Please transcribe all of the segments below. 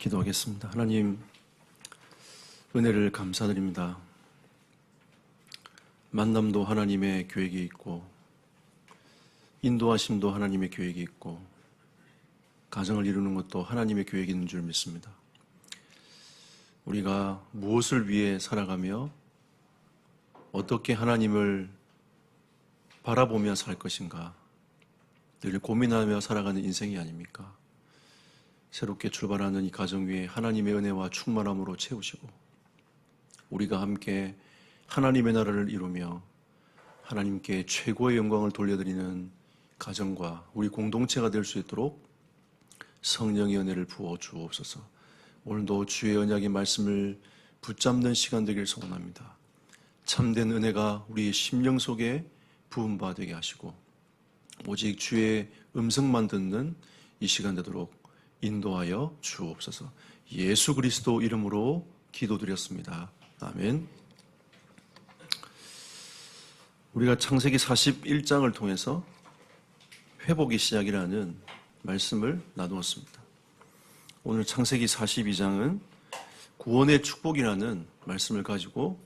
기도하겠습니다. 하나님, 은혜를 감사드립니다. 만남도 하나님의 계획이 있고, 인도하심도 하나님의 계획이 있고, 가정을 이루는 것도 하나님의 계획이 있는 줄 믿습니다. 우리가 무엇을 위해 살아가며 어떻게 하나님을 바라보며 살 것인가 늘 고민하며 살아가는 인생이 아닙니까? 새롭게 출발하는 이 가정 위에 하나님의 은혜와 충만함으로 채우시고 우리가 함께 하나님의 나라를 이루며 하나님께 최고의 영광을 돌려드리는 가정과 우리 공동체가 될 수 있도록 성령의 은혜를 부어 주옵소서. 오늘도 주의 언약의 말씀을 붙잡는 시간 되길 소원합니다. 참된 은혜가 우리의 심령 속에 부음바 되게 하시고 오직 주의 음성만 듣는 이 시간 되도록 인도하여 주옵소서. 예수 그리스도 이름으로 기도드렸습니다. 아멘. 우리가 창세기 41장을 통해서 회복의 시작이라는 말씀을 나누었습니다. 오늘 창세기 42장은 구원의 축복이라는 말씀을 가지고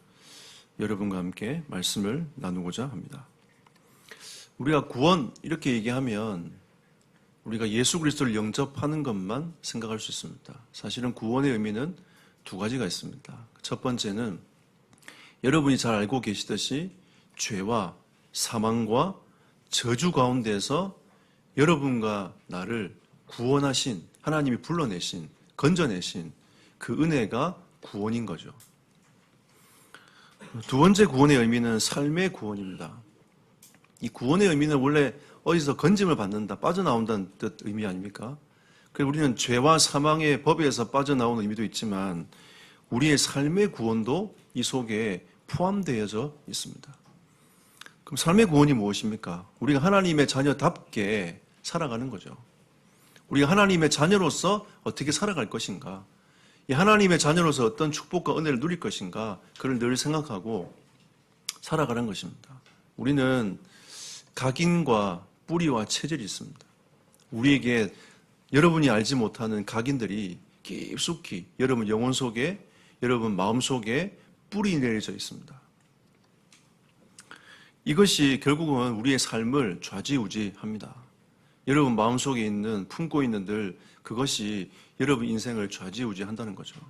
여러분과 함께 말씀을 나누고자 합니다. 우리가 구원 이렇게 얘기하면 우리가 예수 그리스도를 영접하는 것만 생각할 수 있습니다. 사실은 구원의 의미는 두 가지가 있습니다. 첫 번째는 여러분이 잘 알고 계시듯이 죄와 사망과 저주 가운데서 여러분과 나를 구원하신 하나님이 불러내신, 건져내신 그 은혜가 구원인 거죠. 두 번째 구원의 의미는 삶의 구원입니다. 이 구원의 의미는 원래 어디서 건짐을 받는다, 빠져나온다는 뜻 의미 아닙니까? 그래서 우리는 죄와 사망의 법에서 빠져나오는 의미도 있지만 우리의 삶의 구원도 이 속에 포함되어져 있습니다. 그럼 삶의 구원이 무엇입니까? 우리가 하나님의 자녀답게 살아가는 거죠. 우리가 하나님의 자녀로서 어떻게 살아갈 것인가? 이 하나님의 자녀로서 어떤 축복과 은혜를 누릴 것인가? 그걸 늘 생각하고 살아가는 것입니다. 우리는 각인과 뿌리와 체질이 있습니다. 우리에게 여러분이 알지 못하는 각인들이 깊숙이 여러분 영혼 속에, 여러분 마음 속에 뿌리 내려져 있습니다. 이것이 결국은 우리의 삶을 좌지우지합니다. 여러분 마음속에 있는, 품고 있는 늘 그것이 여러분 인생을 좌지우지한다는 거죠.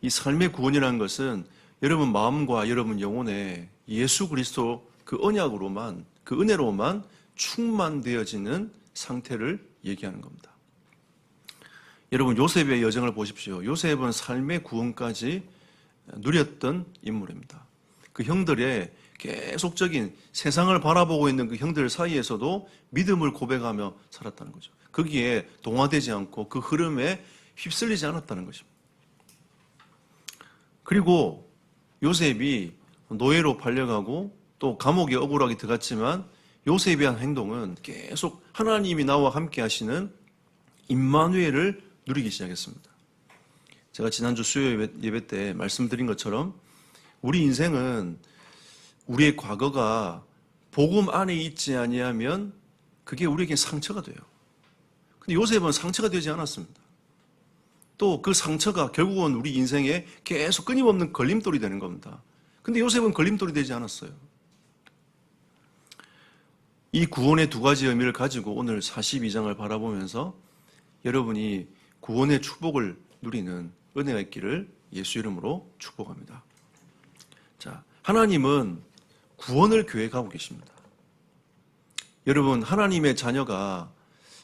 이 삶의 구원이라는 것은 여러분 마음과 여러분 영혼에 예수 그리스도 그 언약으로만, 그 은혜로만 충만되어지는 상태를 얘기하는 겁니다. 여러분 요셉의 여정을 보십시오. 요셉은 삶의 구원까지 누렸던 인물입니다. 그 형들의 계속적인 세상을 바라보고 있는 그 형들 사이에서도 믿음을 고백하며 살았다는 거죠. 거기에 동화되지 않고 그 흐름에 휩쓸리지 않았다는 것입니다. 그리고 요셉이 노예로 팔려가고 또 감옥에 억울하게 들어갔지만 요셉의 한 행동은 계속 하나님이 나와 함께 하시는 임마누엘을 누리기 시작했습니다. 제가 지난주 수요 예배 때 말씀드린 것처럼 우리 인생은 우리의 과거가 복음 안에 있지 아니하면 그게 우리에게 상처가 돼요. 근데 요셉은 상처가 되지 않았습니다. 또 그 상처가 결국은 우리 인생에 계속 끊임없는 걸림돌이 되는 겁니다. 근데 요셉은 걸림돌이 되지 않았어요. 이 구원의 두 가지 의미를 가지고 오늘 42장을 바라보면서 여러분이 구원의 축복을 누리는 은혜가 있기를 예수 이름으로 축복합니다. 자, 하나님은 구원을 계획하고 계십니다. 여러분, 하나님의 자녀가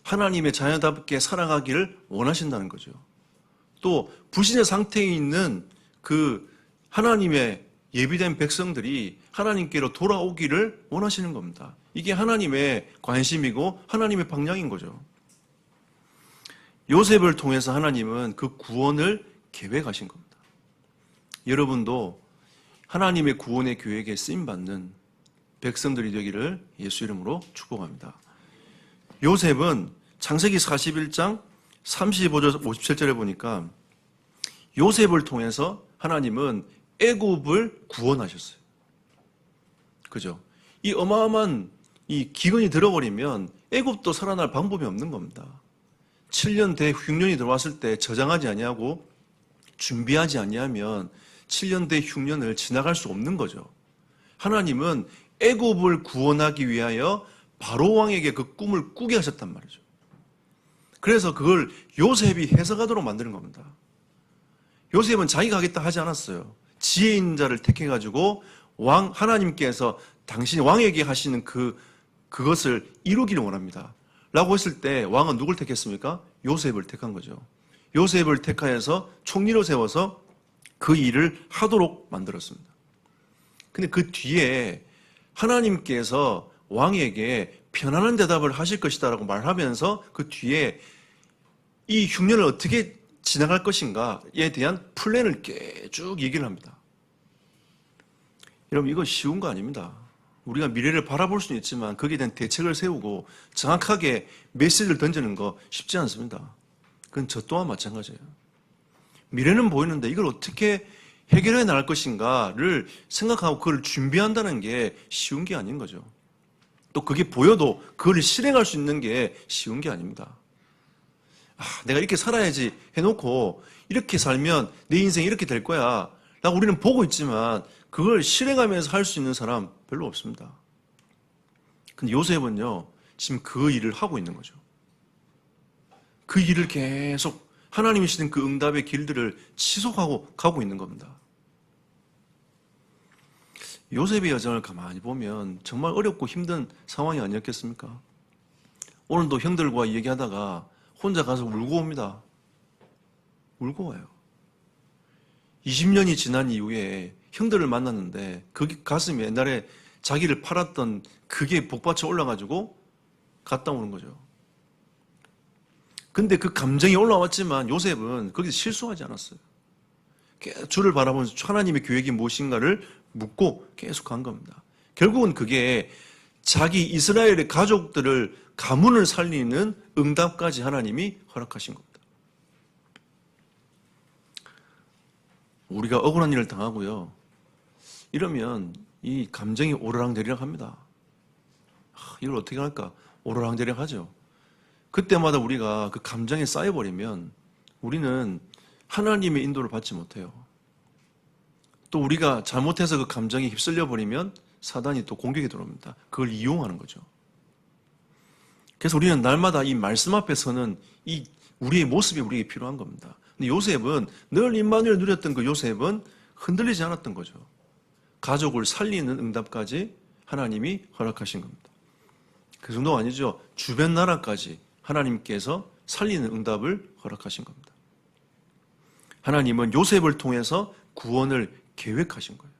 하나님의 자녀답게 살아가기를 원하신다는 거죠. 또 불신의 상태에 있는 그 하나님의 예비된 백성들이 하나님께로 돌아오기를 원하시는 겁니다. 이게 하나님의 관심이고 하나님의 방향인 거죠. 요셉을 통해서 하나님은 그 구원을 계획하신 겁니다. 여러분도 하나님의 구원의 계획에 쓰임받는 백성들이 되기를 예수 이름으로 축복합니다. 요셉은 창세기 41장 35절 57절에 보니까 요셉을 통해서 하나님은 애굽을 구원하셨어요. 그죠? 이 어마어마한 이 기근이 들어버리면 애굽도 살아날 방법이 없는 겁니다. 7년 대 흉년이 들어왔을 때 저장하지 아니하고 준비하지 아니하면 7년 대 흉년을 지나갈 수 없는 거죠. 하나님은 애굽을 구원하기 위하여 바로 왕에게 그 꿈을 꾸게 하셨단 말이죠. 그래서 그걸 요셉이 해석하도록 만드는 겁니다. 요셉은 자기가 하겠다 하지 않았어요. 지혜 있는 자를 택해가지고 하나님께서 당신이 왕에게 하시는 그것을 이루기를 원합니다. 라고 했을 때 왕은 누굴 택했습니까? 요셉을 택한 거죠. 요셉을 택하여서 총리로 세워서 그 일을 하도록 만들었습니다. 근데 그 뒤에 하나님께서 왕에게 편안한 대답을 하실 것이다 라고 말하면서 그 뒤에 이 흉년을 어떻게 지나갈 것인가에 대한 플랜을 쭉 얘기를 합니다. 여러분, 이거 쉬운 거 아닙니다. 우리가 미래를 바라볼 수는 있지만 거기에 대한 대책을 세우고 정확하게 메시지를 던지는 거 쉽지 않습니다. 그건 저 또한 마찬가지예요. 미래는 보이는데 이걸 어떻게 해결해 나갈 것인가를 생각하고 그걸 준비한다는 게 쉬운 게 아닌 거죠. 또 그게 보여도 그걸 실행할 수 있는 게 쉬운 게 아닙니다. 내가 이렇게 살아야지 해놓고 이렇게 살면 내 인생이 이렇게 될 거야 라고 우리는 보고 있지만 그걸 실행하면서 할 수 있는 사람 별로 없습니다. 근데 요셉은요, 지금 그 일을 하고 있는 거죠. 그 일을 계속 하나님이 주신 그 응답의 길들을 지속하고 가고 있는 겁니다. 요셉의 여정을 가만히 보면 정말 어렵고 힘든 상황이 아니었겠습니까? 오늘도 형들과 얘기하다가 혼자 가서 울고 옵니다. 울고 와요. 20년이 지난 이후에 형들을 만났는데 그 가슴에 옛날에 자기를 팔았던 그게 복받쳐 올라가지고 갔다 오는 거죠. 근데 그 감정이 올라왔지만 요셉은 거기서 실수하지 않았어요. 주를 바라보면서 하나님의 계획이 무엇인가를 묻고 계속 간 겁니다. 결국은 그게 자기 이스라엘의 가족들을 가문을 살리는 응답까지 하나님이 허락하신 겁니다. 우리가 억울한 일을 당하고요, 이러면 이 감정이 오르락내리락 합니다. 이걸 어떻게 할까? 오르락내리락 하죠. 그때마다 우리가 그 감정에 쌓여버리면 우리는 하나님의 인도를 받지 못해요. 또 우리가 잘못해서 그 감정에 휩쓸려 버리면 사단이 또 공격에 들어옵니다. 그걸 이용하는 거죠. 그래서 우리는 날마다 이 말씀 앞에 서는 이 우리의 모습이 우리에게 필요한 겁니다. 근데 요셉은 늘 임마누엘을 누렸던 그 요셉은 흔들리지 않았던 거죠. 가족을 살리는 응답까지 하나님이 허락하신 겁니다. 그 정도가 아니죠. 주변 나라까지 하나님께서 살리는 응답을 허락하신 겁니다. 하나님은 요셉을 통해서 구원을 계획하신 거예요.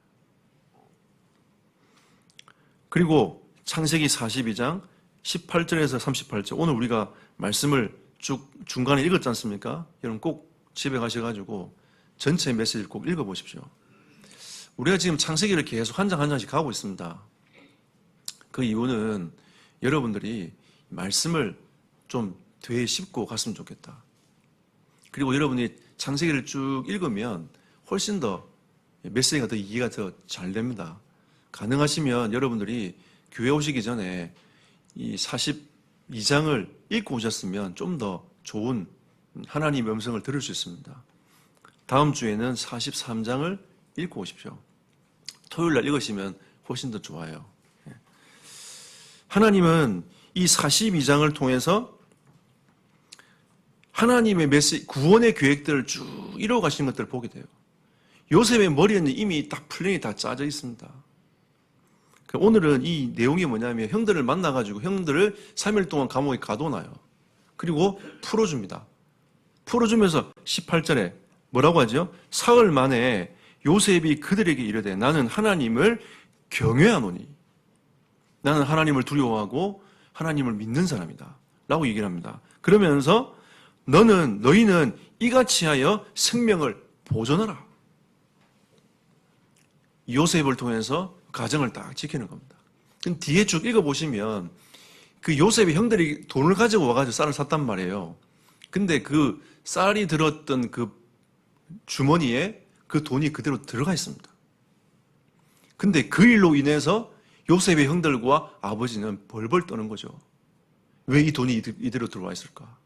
그리고 창세기 42장 18절에서 38절, 오늘 우리가 말씀을 쭉 중간에 읽었지 않습니까? 여러분 꼭 집에 가셔가지고 전체 메시지를 꼭 읽어보십시오. 우리가 지금 창세기를 계속 한 장 한 장씩 가고 있습니다. 그 이유는 여러분들이 말씀을 좀 되짚고 갔으면 좋겠다. 그리고 여러분이 창세기를 쭉 읽으면 훨씬 더 메시지가 더 이해가 더 잘 됩니다. 가능하시면 여러분들이 교회 오시기 전에 이 42장을 읽고 오셨으면 좀 더 좋은 하나님의 음성을 들을 수 있습니다. 다음 주에는 43장을 읽고 오십시오. 토요일 날 읽으시면 훨씬 더 좋아요. 하나님은 이 42장을 통해서 하나님의 구원의 계획들을 쭉 이루어 가시는 것들을 보게 돼요. 요셉의 머리에는 이미 딱 플랜이 다 짜져 있습니다. 오늘은 이 내용이 뭐냐면 형들을 만나가지고 형들을 3일 동안 감옥에 가둬놔요. 그리고 풀어줍니다. 풀어주면서 18절에 뭐라고 하죠? 사흘 만에 요셉이 그들에게 이르되 나는 하나님을 경외하노니, 나는 하나님을 두려워하고 하나님을 믿는 사람이다 라고 얘기를 합니다. 그러면서 너희는 이같이 하여 생명을 보존하라. 요셉을 통해서 가정을 딱 지키는 겁니다. 뒤에 쭉 읽어보시면 그 요셉의 형들이 돈을 가지고 와가지고 쌀을 샀단 말이에요. 근데 그 쌀이 들었던 그 주머니에 그 돈이 그대로 들어가 있습니다. 근데 그 일로 인해서 요셉의 형들과 아버지는 벌벌 떠는 거죠. 왜 이 돈이 이대로 들어와 있을까?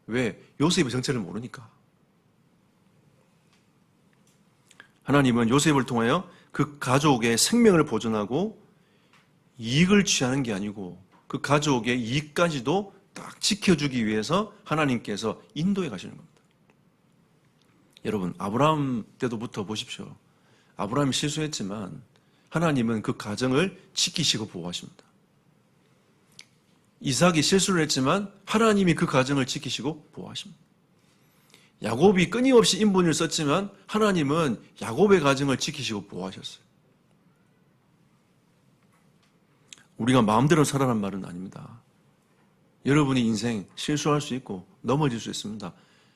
왜? 요셉의 정체를 모르니까. 하나님은 요셉을 통하여 그 가족의 생명을 보존하고 이익을 취하는 게 아니고 그 가족의 이익까지도 딱 지켜주기 위해서 하나님께서 인도해 가시는 겁니다. 여러분, 아브라함 때도부터 보십시오. 아브라함이 실수했지만 하나님은 그 가정을 지키시고 보호하십니다. 이삭이 실수를 했지만 하나님이 그 가정을 지키시고 보호하십니다. 야곱이 끊임없이 인본을 썼지만 하나님은 야곱의 가정을 지키시고 보호하셨어요. 우리가 마음대로 살아란 말은 아닙니다. 여러분이 인생 실수할 수 있고 넘어질 수 있습니다.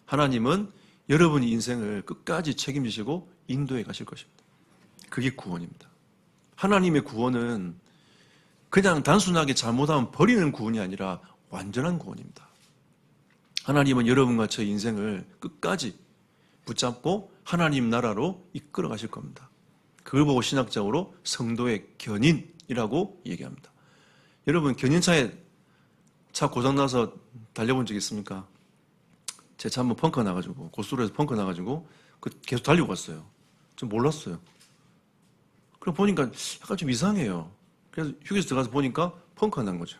하나님은 여러분이 인생을 끝까지 책임지시고 인도해 가실 것입니다. 그게 구원입니다. 하나님의 구원은 그냥 단순하게 잘못하면 버리는 구원이 아니라 완전한 구원입니다. 하나님은 여러분과 저 인생을 끝까지 붙잡고 하나님 나라로 이끌어 가실 겁니다. 그걸 보고 신학적으로 성도의 견인이라고 얘기합니다. 여러분, 견인차에 차 고장나서 달려본 적 있습니까? 제 차 한번 펑크 나가지고, 고속도로에서 펑크 나가지고 계속 달리고 갔어요. 좀 몰랐어요. 그럼 보니까 약간 좀 이상해요. 그래서 휴게소 들어가서 보니까 펑크가 난 거죠.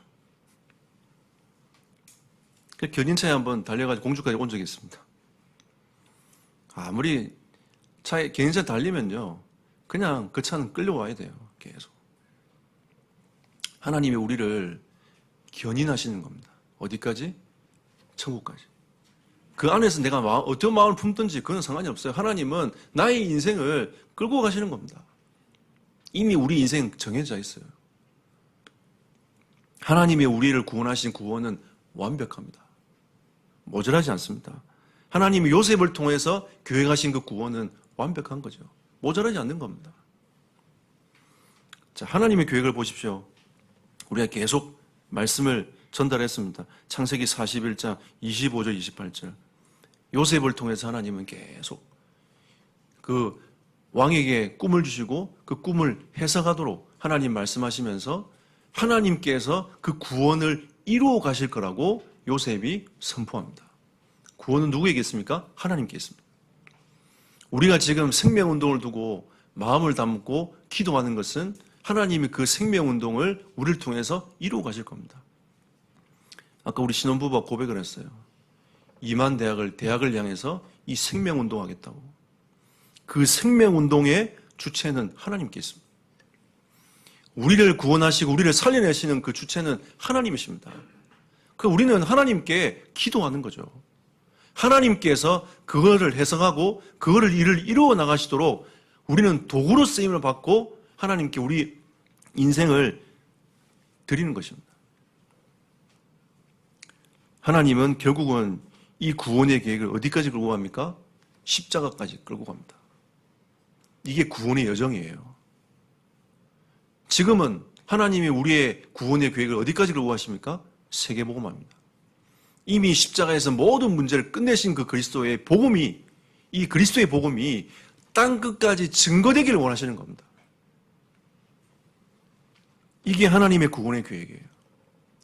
그래서 견인차에 한번 달려가지고 공주까지 온 적이 있습니다. 아무리 차에 견인차 달리면요, 그냥 그 차는 끌려와야 돼요. 계속. 하나님이 우리를 견인하시는 겁니다. 어디까지? 천국까지. 그 안에서 내가 어떤 마음을 품든지 그건 상관이 없어요. 하나님은 나의 인생을 끌고 가시는 겁니다. 이미 우리 인생 정해져 있어요. 하나님의 우리를 구원하신 구원은 완벽합니다. 모자라지 않습니다. 하나님이 요셉을 통해서 계획하신 그 구원은 완벽한 거죠. 모자라지 않는 겁니다. 자, 하나님의 계획을 보십시오. 우리가 계속 말씀을 전달했습니다. 창세기 41장 25절 28절. 요셉을 통해서 하나님은 계속 그 왕에게 꿈을 주시고 그 꿈을 해석하도록 하나님 말씀하시면서 하나님께서 그 구원을 이루어 가실 거라고 요셉이 선포합니다. 구원은 누구에게 있습니까? 하나님께 있습니다. 우리가 지금 생명운동을 두고 마음을 담고 기도하는 것은 하나님이 그 생명운동을 우리를 통해서 이루어 가실 겁니다. 아까 우리 신혼부부가 고백을 했어요. 이만 대학을 향해서 이 생명운동 하겠다고. 그 생명운동의 주체는 하나님께 있습니다. 우리를 구원하시고 우리를 살려내시는 그 주체는 하나님이십니다. 우리는 하나님께 기도하는 거죠. 하나님께서 그거를 해석하고 그거를 이루어 나가시도록 우리는 도구로 쓰임을 받고 하나님께 우리 인생을 드리는 것입니다. 하나님은 결국은 이 구원의 계획을 어디까지 끌고 갑니까? 십자가까지 끌고 갑니다. 이게 구원의 여정이에요. 지금은 하나님이 우리의 구원의 계획을 어디까지 끌고 가십니까? 세계복음화입니다. 이미 십자가에서 모든 문제를 끝내신 그 그리스도의 복음이, 이 그리스도의 복음이 땅 끝까지 증거되기를 원하시는 겁니다. 이게 하나님의 구원의 계획이에요.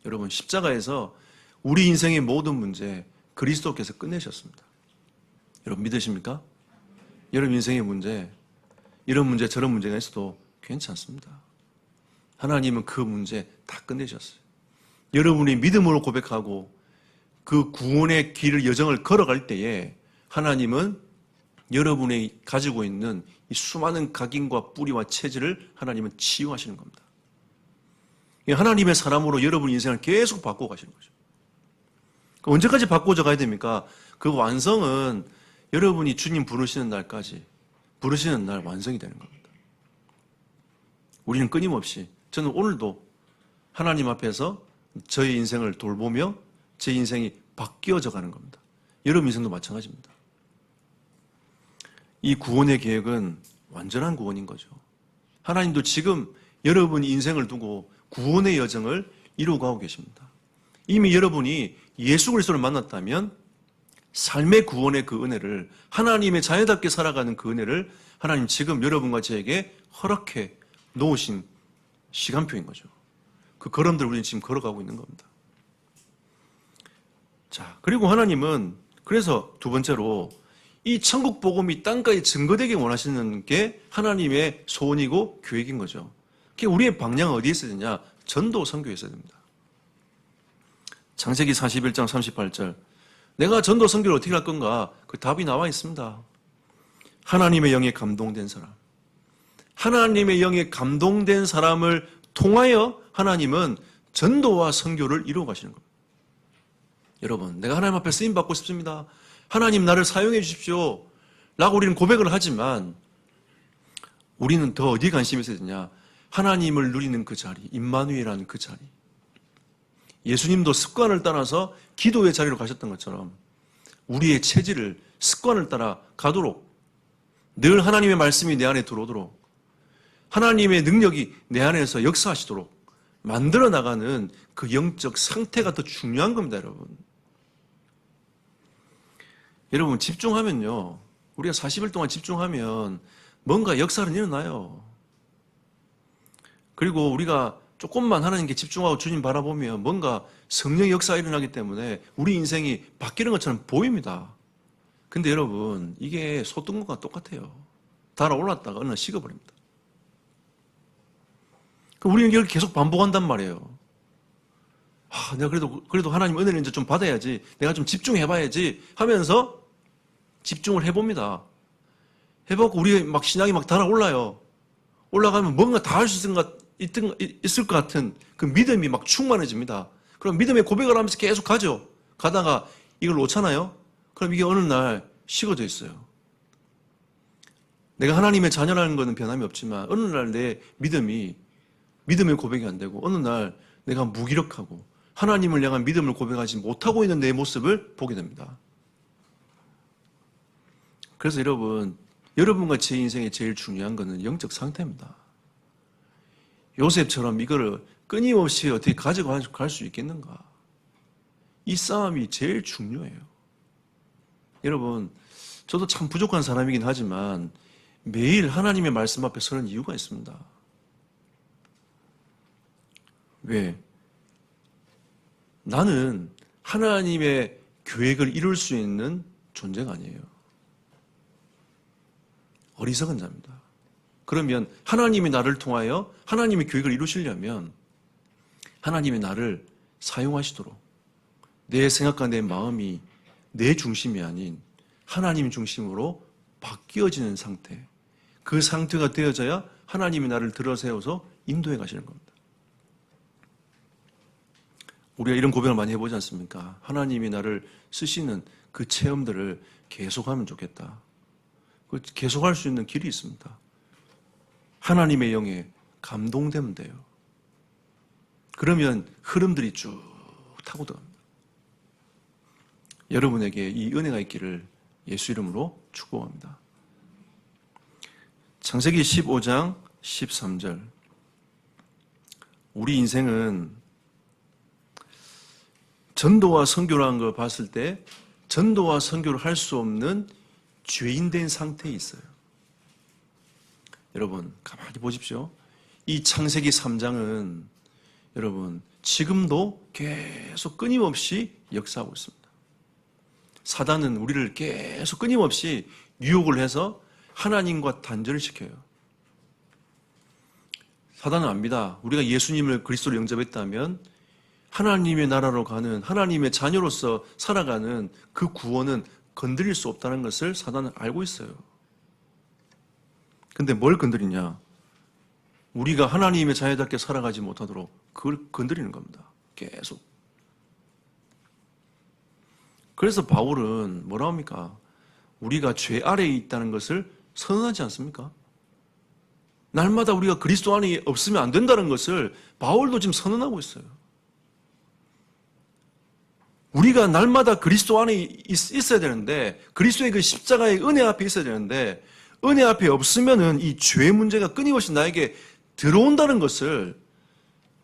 여러분, 십자가에서 우리 인생의 모든 문제 그리스도께서 끝내셨습니다. 여러분 믿으십니까? 여러분 인생의 문제, 이런 문제 저런 문제가 있어도 괜찮습니다. 하나님은 그 문제 다 끝내셨어요. 여러분이 믿음으로 고백하고 그 구원의 길을 여정을 걸어갈 때에 하나님은 여러분이 가지고 있는 이 수많은 각인과 뿌리와 체질을 하나님은 치유하시는 겁니다. 하나님의 사람으로 여러분 인생을 계속 바꿔가시는 거죠. 언제까지 바꿔져 가야 됩니까? 그 완성은 여러분이 주님 부르시는 날까지, 부르시는 날 완성이 되는 겁니다. 우리는 끊임없이, 저는 오늘도 하나님 앞에서 저의 인생을 돌보며 제 인생이 바뀌어져 가는 겁니다. 여러분 인생도 마찬가지입니다. 이 구원의 계획은 완전한 구원인 거죠. 하나님도 지금 여러분 인생을 두고 구원의 여정을 이루어가고 계십니다. 이미 여러분이 예수 그리스도를 만났다면 삶의 구원의 그 은혜를, 하나님의 자녀답게 살아가는 그 은혜를 하나님 지금 여러분과 저에게 허락해 놓으신 시간표인 거죠. 그 걸음들 우리는 지금 걸어가고 있는 겁니다. 자, 그리고 하나님은 그래서 두 번째로 이 천국 복음이 땅까지 증거되게 원하시는 게 하나님의 소원이고 계획인 거죠. 그게 우리의 방향은 어디에 있어야 되냐? 전도 선교에 있어야 됩니다. 창세기 41장 38절. 내가 전도 선교를 어떻게 할 건가? 그 답이 나와 있습니다. 하나님의 영에 감동된 사람. 하나님의 영에 감동된 사람을 통하여 하나님은 전도와 선교를 이루어 가시는 겁니다. 여러분, 내가 하나님 앞에 쓰임 받고 싶습니다. 하나님 나를 사용해 주십시오. 라고 우리는 고백을 하지만 우리는 더 어디에 관심이 있어야 되냐? 하나님을 누리는 그 자리, 임마누엘이라는 그 자리. 예수님도 습관을 따라서 기도의 자리로 가셨던 것처럼 우리의 체질을 습관을 따라 가도록 늘 하나님의 말씀이 내 안에 들어오도록 하나님의 능력이 내 안에서 역사하시도록 만들어 나가는 그 영적 상태가 더 중요한 겁니다, 여러분. 여러분, 집중하면요. 우리가 40일 동안 집중하면 뭔가 역사는 일어나요. 그리고 우리가 조금만 하나님께 집중하고 주님 바라보면 뭔가 성령의 역사가 일어나기 때문에 우리 인생이 바뀌는 것처럼 보입니다. 근데 여러분, 이게 소똥과 똑같아요. 달아올랐다가 어느 날 식어버립니다. 우리는 이걸 계속 반복한단 말이에요. 내가 그래도 하나님 은혜를 이제 좀 받아야지. 내가 좀 집중해봐야지 하면서 집중을 해봅니다. 해보고 우리 막 신앙이 막 달아올라요. 올라가면 뭔가 다 할 수 있을 것 같은 그 믿음이 막 충만해집니다. 그럼 믿음의 고백을 하면서 계속 가죠. 가다가 이걸 놓잖아요. 그럼 이게 어느 날 식어져 있어요. 내가 하나님의 자녀라는 것은 변함이 없지만 어느 날 내 믿음의 고백이 안 되고 어느 날 내가 무기력하고 하나님을 향한 믿음을 고백하지 못하고 있는 내 모습을 보게 됩니다. 그래서 여러분과 제 인생에 제일 중요한 것은 영적 상태입니다. 요셉처럼 이거를 끊임없이 어떻게 가지고 갈 수 있겠는가? 이 싸움이 제일 중요해요. 여러분, 저도 참 부족한 사람이긴 하지만 매일 하나님의 말씀 앞에 서는 이유가 있습니다. 왜? 나는 하나님의 계획을 이룰 수 있는 존재가 아니에요. 어리석은 자입니다. 그러면 하나님이 나를 통하여 하나님의 계획을 이루시려면 하나님이 나를 사용하시도록 내 생각과 내 마음이 내 중심이 아닌 하나님 중심으로 바뀌어지는 상태, 그 상태가 되어져야 하나님이 나를 들어세워서 인도해 가시는 겁니다. 우리가 이런 고백을 많이 해보지 않습니까? 하나님이 나를 쓰시는 그 체험들을 계속하면 좋겠다. 계속할 수 있는 길이 있습니다. 하나님의 영에 감동되면 돼요. 그러면 흐름들이 쭉 타고 들어갑니다. 여러분에게 이 은혜가 있기를 예수 이름으로 축복합니다. 창세기 15장 13절. 우리 인생은 전도와 선교라는 걸 봤을 때 전도와 선교를 할 수 없는 죄인된 상태에 있어요. 여러분, 가만히 보십시오. 이 창세기 3장은 여러분, 지금도 계속 끊임없이 역사하고 있습니다. 사단은 우리를 계속 끊임없이 유혹을 해서 하나님과 단절을 시켜요. 사단은 압니다. 우리가 예수님을 그리스도로 영접했다면 하나님의 나라로 가는, 하나님의 자녀로서 살아가는 그 구원은 건드릴 수 없다는 것을 사단은 알고 있어요. 근데 뭘 건드리냐? 우리가 하나님의 자녀답게 살아가지 못하도록 그걸 건드리는 겁니다. 계속. 그래서 바울은 뭐라 합니까? 우리가 죄 아래에 있다는 것을 선언하지 않습니까? 날마다 우리가 그리스도 안에 없으면 안 된다는 것을 바울도 지금 선언하고 있어요. 우리가 날마다 그리스도 안에 있어야 되는데, 그리스도의 그 십자가의 은혜 앞에 있어야 되는데, 은혜 앞에 없으면은 이 죄 문제가 끊임없이 나에게 들어온다는 것을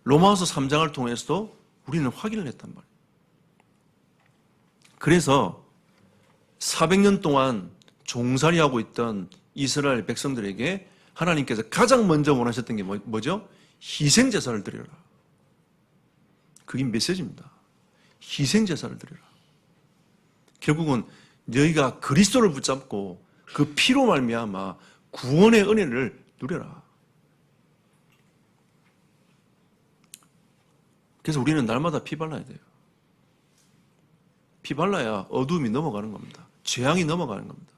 로마서 3장을 통해서도 우리는 확인을 했단 말이에요. 그래서 400년 동안 종살이하고 있던 이스라엘 백성들에게 하나님께서 가장 먼저 원하셨던 게 뭐죠? 희생제사를 드려라. 그게 메시지입니다. 희생제사를 드려라. 결국은 너희가 그리스도를 붙잡고 그 피로 말미암아 구원의 은혜를 누려라. 그래서 우리는 날마다 피 발라야 돼요. 피 발라야 어두움이 넘어가는 겁니다. 재앙이 넘어가는 겁니다.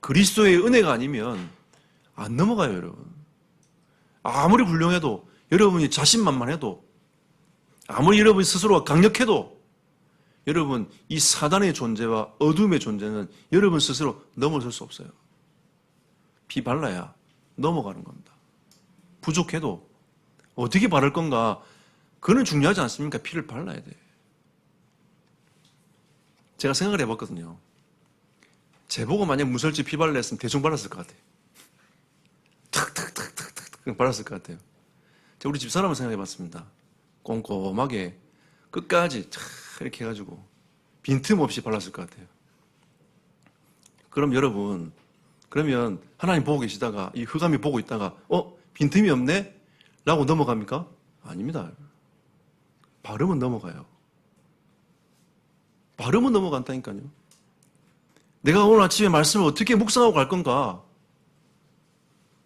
그리스도의 은혜가 아니면 안 넘어가요, 여러분. 아무리 훌륭해도, 여러분이 자신만만해도, 아무리 여러분이 스스로가 강력해도, 여러분 이 사단의 존재와 어둠의 존재는 여러분 스스로 넘어설 수 없어요. 피 발라야 넘어가는 겁니다. 부족해도 어떻게 바를 건가, 그거는 중요하지 않습니까? 피를 발라야 돼. 제가 생각을 해봤거든요. 제보고 만약 문설주 피 발라 했으면 대충 발랐을 것 같아요. 탁탁탁탁탁 발랐을 것 같아요. 제가 우리 집사람을 생각해봤습니다. 꼼꼼하게 끝까지 이렇게 해가지고 빈틈없이 발랐을 것 같아요. 그럼 여러분, 그러면 하나님 보고 계시다가 이 흑암이 보고 있다가 빈틈이 없네? 라고 넘어갑니까? 아닙니다. 발음은 넘어가요. 발음은 넘어간다니까요. 내가 오늘 아침에 말씀을 어떻게 묵상하고 갈 건가?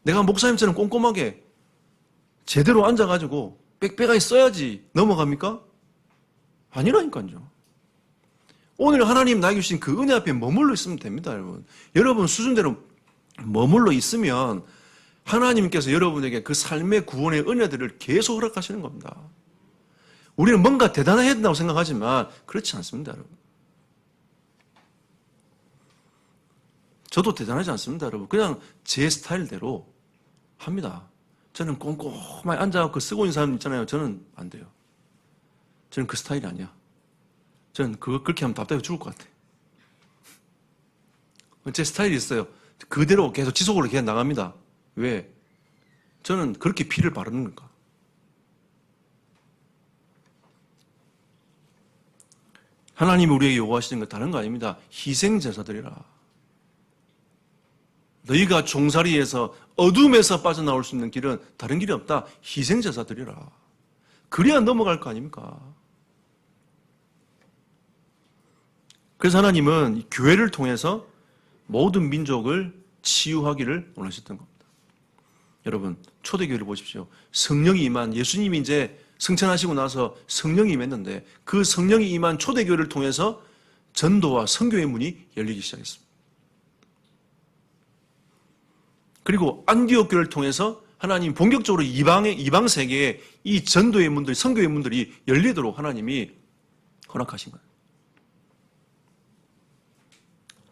내가 목사님처럼 꼼꼼하게 제대로 앉아가지고 빽빽하게 써야지 넘어갑니까? 아니라니까요. 오늘 하나님 나에게 주신 그 은혜 앞에 머물러 있으면 됩니다, 여러분. 여러분 수준대로 머물러 있으면 하나님께서 여러분에게 그 삶의 구원의 은혜들을 계속 허락하시는 겁니다. 우리는 뭔가 대단해야 된다고 생각하지만 그렇지 않습니다, 여러분. 저도 대단하지 않습니다, 여러분. 그냥 제 스타일대로 합니다. 저는 꼼꼼하게 앉아서 쓰고 있는 사람 있잖아요. 저는 안 돼요. 저는 그 스타일이 아니야. 저는 그렇게 하면 답답해 죽을 것 같아. 제 스타일이 있어요. 그대로 계속 지속으로 계속 나갑니다. 왜? 저는 그렇게 피를 바르는 건가? 하나님이 우리에게 요구하시는 건 다른 거 아닙니다. 희생제사드리라. 너희가 종살이에서 어둠에서 빠져나올 수 있는 길은 다른 길이 없다. 희생제사드리라. 그래야 넘어갈 거 아닙니까? 그래서 하나님은 교회를 통해서 모든 민족을 치유하기를 원하셨던 겁니다. 여러분, 초대교회를 보십시오. 성령이 임한, 예수님이 이제 승천하시고 나서 성령이 임했는데 그 성령이 임한 초대교회를 통해서 전도와 선교의 문이 열리기 시작했습니다. 그리고 안디옥 교회를 통해서 하나님 본격적으로 이방 세계에 이 전도의 문들, 선교의 문들이 열리도록 하나님이 허락하신 거예요.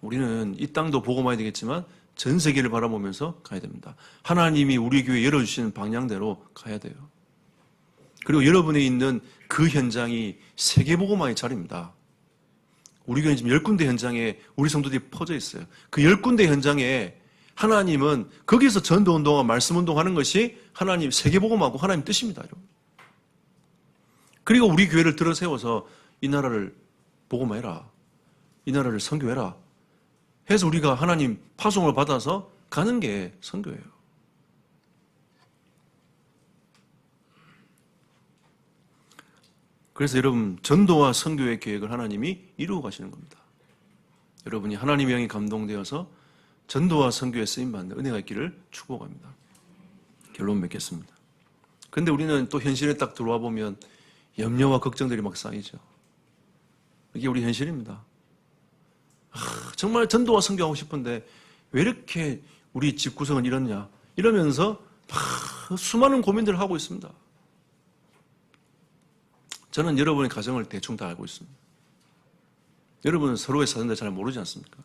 우리는 이 땅도 보고 봐야 되겠지만 전 세계를 바라보면서 가야 됩니다. 하나님이 우리 교회에 열어주시는 방향대로 가야 돼요. 그리고 여러분이 있는 그 현장이 세계복음화의 자리입니다. 우리 교회는 지금 10군데 현장에 우리 성도들이 퍼져 있어요. 그 10군데 현장에 하나님은 거기서 전도운동과 말씀운동 하는 것이 하나님 세계복음하고 하나님 뜻입니다. 여러분. 그리고 우리 교회를 들어 세워서 이 나라를 복음화해라. 이 나라를 선교해라. 해서 우리가 하나님 파송을 받아서 가는 게 선교예요. 그래서 여러분 전도와 선교의 계획을 하나님이 이루어 가시는 겁니다. 여러분이 하나님의 영이 감동되어서 전도와 선교에 쓰임받는 은혜가 있기를 축복합니다. 결론 맺겠습니다. 그런데 우리는 또 현실에 딱 들어와 보면 염려와 걱정들이 막 쌓이죠. 이게 우리 현실입니다. 정말 전도와 선교하고 싶은데 왜 이렇게 우리 집 구성은 이렇냐 이러면서 수많은 고민들을 하고 있습니다. 저는 여러분의 가정을 대충 다 알고 있습니다. 여러분은 서로의 사정들 잘 모르지 않습니까?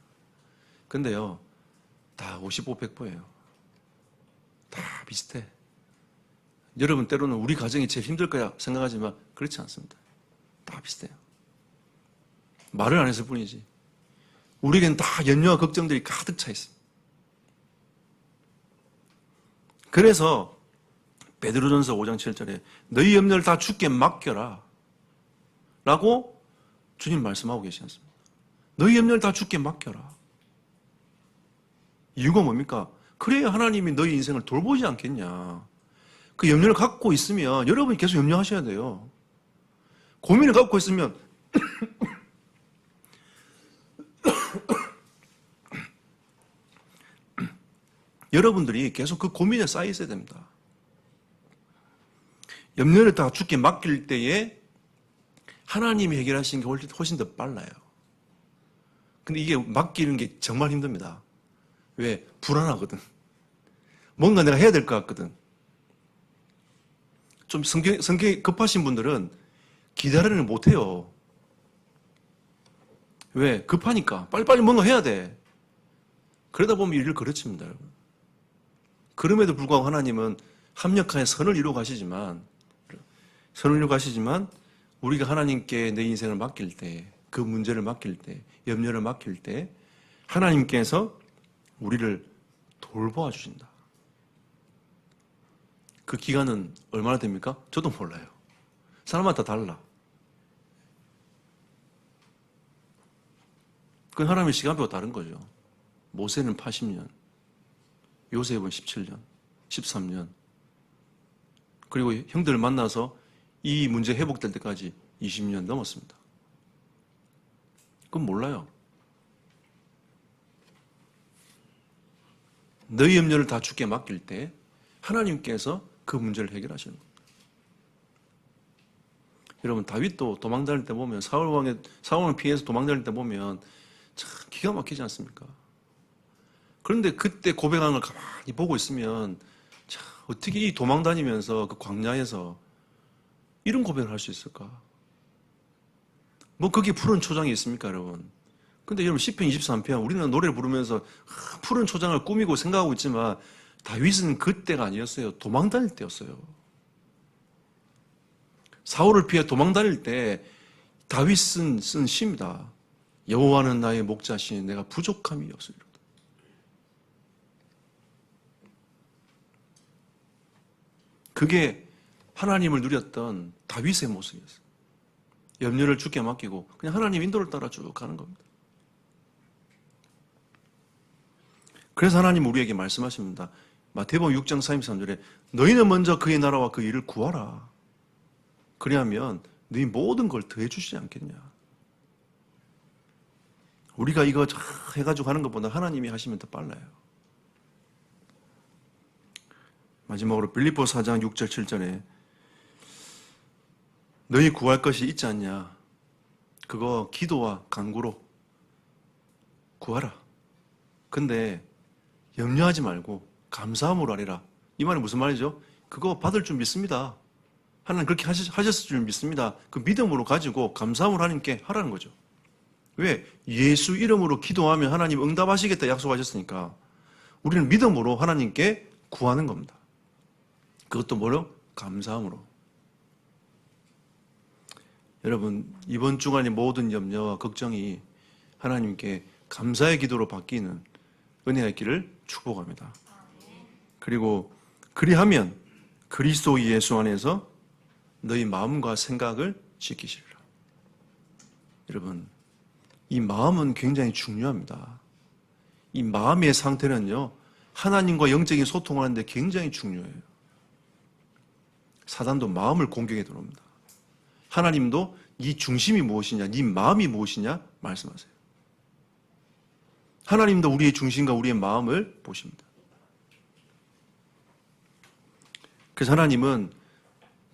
근데요, 다 55, 100%예요. 다 비슷해. 여러분 때로는 우리 가정이 제일 힘들 거야 생각하지만 그렇지 않습니다. 다 비슷해요. 말을 안 했을 뿐이지. 우리에겐 다 염려와 걱정들이 가득 차 있습니다. 그래서 베드로전서 5장 7절에 너희 염려를 다 주께 맡겨라 라고 주님 말씀하고 계시지 않습니까? 너희 염려를 다 주께 맡겨라. 이유가 뭡니까? 그래야 하나님이 너희 인생을 돌보지 않겠냐. 그 염려를 갖고 있으면 여러분이 계속 염려하셔야 돼요. 고민을 갖고 있으면 여러분들이 계속 그 고민에 쌓여 있어야 됩니다. 염려를 다 주께 맡길 때에 하나님이 해결하시는 게 훨씬 더 빨라요. 근데 이게 맡기는 게 정말 힘듭니다. 왜? 불안하거든. 뭔가 내가 해야 될 것 같거든. 좀 성격이 급하신 분들은 기다리를 못해요. 왜? 급하니까. 빨리빨리 뭔가 해야 돼. 그러다 보면 일을 그르칩니다, 여러분. 그럼에도 불구하고 하나님은 합력하여 선을 이루어 가시지만, 우리가 하나님께 내 인생을 맡길 때, 그 문제를 맡길 때, 염려를 맡길 때, 하나님께서 우리를 돌보아 주신다. 그 기간은 얼마나 됩니까? 저도 몰라요. 사람마다 달라. 그건 하나님의 시간표가 다른 거죠. 모세는 80년, 요셉은 17년, 13년. 그리고 형들을 만나서 이 문제 회복될 때까지 20년 넘었습니다. 그건 몰라요. 너희 염려를 다 주께 맡길 때 하나님께서 그 문제를 해결하시는 겁니다. 여러분, 다윗도 도망다닐 때 보면, 사울을 피해서 도망다닐 때 보면 참 기가 막히지 않습니까? 그런데 그때 고백하는 걸 가만히 보고 있으면 참 어떻게 이 도망다니면서 그 광야에서 이런 고백을 할 수 있을까? 뭐 거기에 푸른 초장이 있습니까, 여러분? 근데 여러분, 시편 23편, 우리는 노래를 부르면서 푸른 초장을 꾸미고 생각하고 있지만 다윗은 그때가 아니었어요. 도망다닐 때였어요. 사울을 피해 도망다닐 때 다윗은 쓴 시입니다. 여호와는 나의 목자시니 내가 부족함이 없으리로다. 그게 하나님을 누렸던 다윗의 모습이었어요. 염려를 주께 맡기고 그냥 하나님 인도를 따라 쭉 가는 겁니다. 그래서 하나님 우리에게 말씀하십니다. 마태복음 6장 33절에 너희는 먼저 그의 나라와 그 일을 구하라. 그리하면 너희 모든 걸 더해 주시지 않겠냐. 우리가 이거 해가지고 하는 것보다 하나님이 하시면 더 빨라요. 마지막으로 빌립보 4장 6절 7절에 너희 구할 것이 있지 않냐. 그거 기도와 간구로 구하라. 근데 염려하지 말고 감사함으로 하리라. 이 말은 무슨 말이죠? 그거 받을 줄 믿습니다. 하나님 그렇게 하셨을 줄 믿습니다. 그 믿음으로 가지고 감사함으로 하나님께 하라는 거죠. 왜? 예수 이름으로 기도하면 하나님 응답하시겠다 약속하셨으니까 우리는 믿음으로 하나님께 구하는 겁니다. 그것도 뭐로? 감사함으로. 여러분, 이번 주간의 모든 염려와 걱정이 하나님께 감사의 기도로 바뀌는 은혜가 있기를 축복합니다. 그리고 그리하면 그리스도 예수 안에서 너희 마음과 생각을 지키시리라. 여러분, 이 마음은 굉장히 중요합니다. 이 마음의 상태는요, 하나님과 영적인 소통하는데 굉장히 중요해요. 사단도 마음을 공격해 들어옵니다. 하나님도 네 중심이 무엇이냐, 네 마음이 무엇이냐 말씀하세요. 하나님도 우리의 중심과 우리의 마음을 보십니다. 그래서 하나님은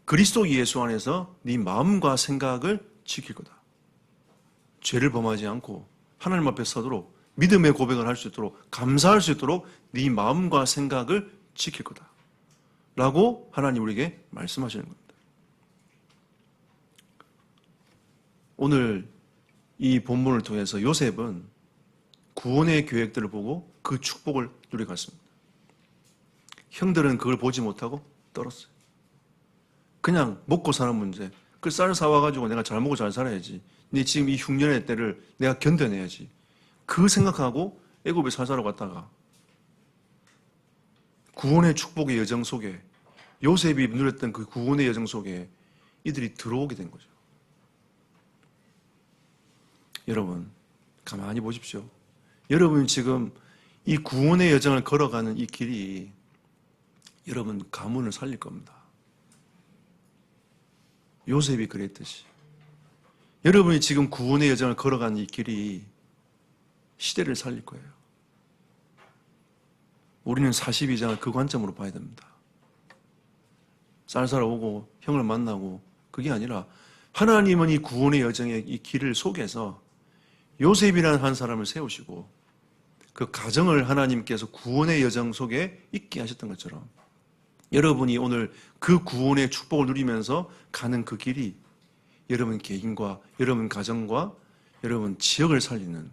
그리스도 예수 안에서 네 마음과 생각을 지킬 거다. 죄를 범하지 않고 하나님 앞에 서도록 믿음의 고백을 할 수 있도록 감사할 수 있도록 네 마음과 생각을 지킬 거다. 라고 하나님 우리에게 말씀하시는 겁니다. 오늘 이 본문을 통해서 요셉은 구원의 계획들을 보고 그 축복을 누려갔습니다. 형들은 그걸 보지 못하고 떨었어요. 그냥 먹고 사는 문제. 그 쌀 사와가지고 내가 잘 먹고 잘 살아야지. 네 지금 이 흉년의 때를 내가 견뎌내야지. 그 생각하고 애굽에 살살하러 갔다가 구원의 축복의 여정 속에 요셉이 누렸던 그 구원의 여정 속에 이들이 들어오게 된 거죠. 여러분, 가만히 보십시오. 여러분이 지금 이 구원의 여정을 걸어가는 이 길이 여러분 가문을 살릴 겁니다. 요셉이 그랬듯이 여러분이 지금 구원의 여정을 걸어가는 이 길이 시대를 살릴 거예요. 우리는 42장을 그 관점으로 봐야 됩니다. 쌀쌀 오고 형을 만나고 그게 아니라 하나님은 이 구원의 여정의 이 길을 속에서 요셉이라는 한 사람을 세우시고 그 가정을 하나님께서 구원의 여정 속에 있게 하셨던 것처럼 여러분이 오늘 그 구원의 축복을 누리면서 가는 그 길이 여러분 개인과 여러분 가정과 여러분 지역을 살리는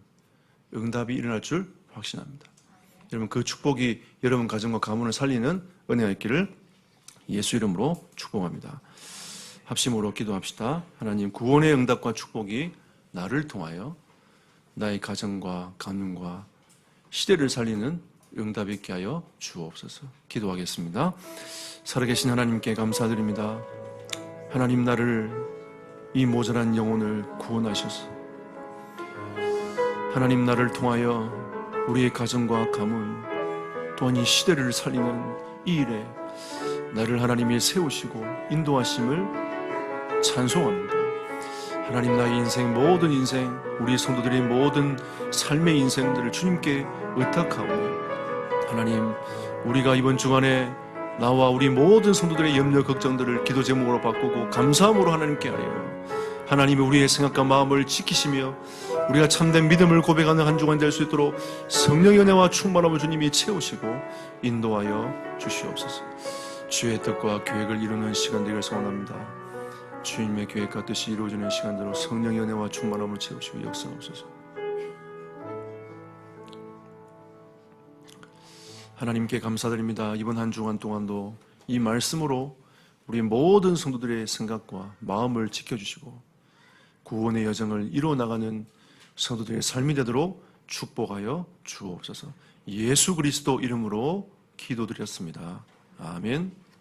응답이 일어날 줄 확신합니다. 여러분 그 축복이 여러분 가정과 가문을 살리는 은혜가 있기를 예수 이름으로 축복합니다. 합심으로 기도합시다. 하나님 구원의 응답과 축복이 나를 통하여 나의 가정과 가문과 시대를 살리는 응답이 있게 하여 주옵소서. 기도하겠습니다. 살아계신 하나님께 감사드립니다. 하나님 나를 이 모자란 영혼을 구원하셔서 하나님 나를 통하여 우리의 가정과 가문 또한 이 시대를 살리는 이 일에 나를 하나님이 세우시고 인도하심을 찬송합니다. 하나님 나의 인생 모든 인생 우리 성도들의 모든 삶의 인생들을 주님께 의탁하오니 하나님 우리가 이번 주간에 나와 우리 모든 성도들의 염려 걱정들을 기도 제목으로 바꾸고 감사함으로 하나님께 아뢰어 하나님이 우리의 생각과 마음을 지키시며 우리가 참된 믿음을 고백하는 한 주간 될 수 있도록 성령의 은혜와 충만함을 주님이 채우시고 인도하여 주시옵소서. 주의 뜻과 계획을 이루는 시간 되기를 소원합니다. 주님의 계획과 뜻이 이루어지는 시간대로 성령의 은혜와 충만함을 채우시고 역사옵소서. 하나님께 감사드립니다. 이번 한 주간 동안도 이 말씀으로 우리 모든 성도들의 생각과 마음을 지켜주시고 구원의 여정을 이루어나가는 성도들의 삶이 되도록 축복하여 주옵소서. 예수 그리스도 이름으로 기도드렸습니다. 아멘.